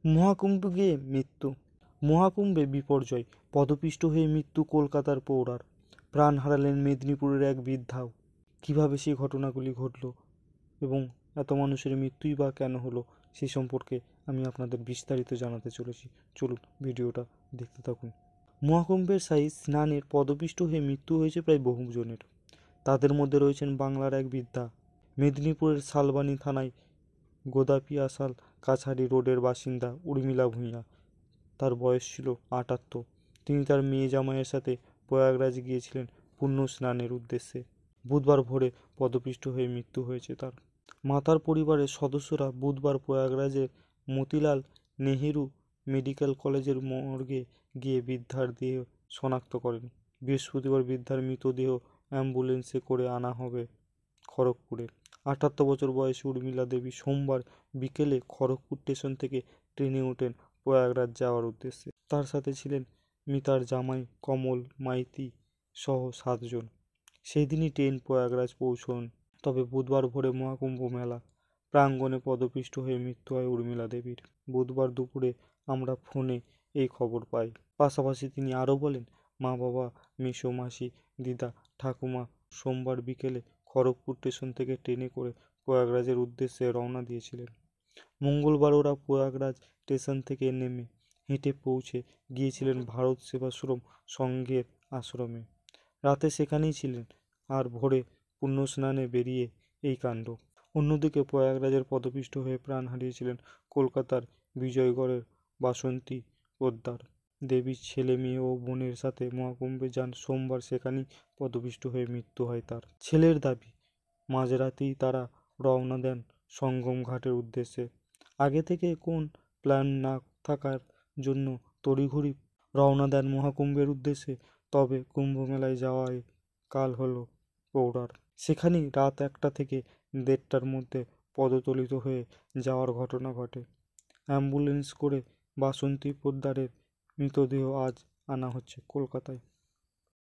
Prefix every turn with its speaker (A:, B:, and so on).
A: মহাকুম্ভে গিয়ে মৃত্যু। মহাকুম্ভে বিপর্যয়, পদপিষ্ট হয়ে মৃত্যু কলকাতার প্রৌঢ়ার। প্রাণ হারালেন মেদিনীপুরের এক বৃদ্ধাও। কিভাবে সেই ঘটনাগুলি ঘটল এবং এত মানুষের মৃত্যুই বা কেন হলো, সে সম্পর্কে আমি আপনাদের বিস্তারিত জানাতে চলেছি। চলুন ভিডিওটা দেখতে থাকুন। মহাকুম্ভের সাই স্নানের পদপিষ্ট হয়ে মৃত্যু হয়েছে প্রায় বহুজনের। তাদের মধ্যে রয়েছেন বাংলার এক বৃদ্ধা, মেদিনীপুরের শালবানী থানায় গোদাপিয়াশাল কাছারি রোডের বাসিন্দা উর্মিলা ভূঁইয়া। তার বয়স ছিল ৭৮। তিনি তার মেয়ে জামাইয়ের সাথে প্রয়াগরাজ গিয়েছিলেন পুণ্য স্নানের উদ্দেশ্যে। বুধবার ভোরে পদপিষ্ট হয়ে মৃত্যু হয়েছে তার। মাতার পরিবারের সদস্যরা বুধবার প্রয়াগরাজের মতিলাল নেহেরু মেডিকেল কলেজের মর্গে গিয়ে বৃদ্ধার দেহ শনাক্ত করেন। বৃহস্পতিবার বৃদ্ধার মৃতদেহ অ্যাম্বুলেন্সে করে আনা হবে খড়গপুরে। ৭৮ বছর বয়সী উর্মিলা দেবী সোমবার বিকেলে খড়গপুর স্টেশন থেকে ট্রেনে ওঠেন প্রয়াগরাজ যাওয়ার উদ্দেশ্যে। তার সাথে ছিলেন মিতার জামাই কমল মাইতি সহ ৭ জন। সেই দিনই ট্রেন প্রয়াগরাজ পৌঁছন। তবে বুধবার ভোরে মহাকুম্ভ মেলা প্রাঙ্গণে পদপিষ্ট হয়ে মৃত্যু হয় উর্মিলা দেবীর। বুধবার দুপুরে আমরা ফোনে এই খবর পাই। পাশাপাশি তিনি আরও বলেন, মা বাবা, মেসো মাসি, দিদা, ঠাকুমা সোমবার বিকেলে খড়গপুর স্টেশন থেকে ট্রেনে করে প্রয়াগরাজের উদ্দেশ্যে রওনা দিয়েছিলেন। মঙ্গলবার ওরা প্রয়াগরাজ স্টেশন থেকে নেমে হেঁটে পৌঁছে গিয়েছিলেন ভারত সেবাশ্রম সংঘের আশ্রমে। রাতে সেখানেই ছিলেন আর ভোরে পুণ্যস্নানে বেরিয়ে এই কাণ্ড। অন্যদিকে প্রয়াগরাজের পদপিষ্ট হয়ে প্রাণ হারিয়েছিলেন কলকাতার বিজয়গড়ের বাসন্তী পোদ্দার। দেবীর ছেলে মেয়ে ও বোনের সাথে মহাকুম্ভে যান সোমবার, সেখানেই পদপিষ্ট হয়ে মৃত্যু হয় তার। ছেলের দাবি, মাঝরাতেই তারা রওনা দেন সঙ্গম ঘাটের উদ্দেশ্যে। আগে থেকে কোন প্ল্যান না থাকার জন্য তড়িঘড়ি রওনা দেন মহাকুম্ভের উদ্দেশ্যে। তবে কুম্ভ মেলায় যাওয়ায় কাল হলো প্রৌঢ়ার। সেখানেই রাত ১টা থেকে ১:৩০টার মধ্যে পদতলিত হয়ে যাওয়ার ঘটনা ঘটে। অ্যাম্বুলেন্স করে বাসন্তী পোদ্দারের মৃতদেহ আজ আনা হচ্ছে কলকাতায়।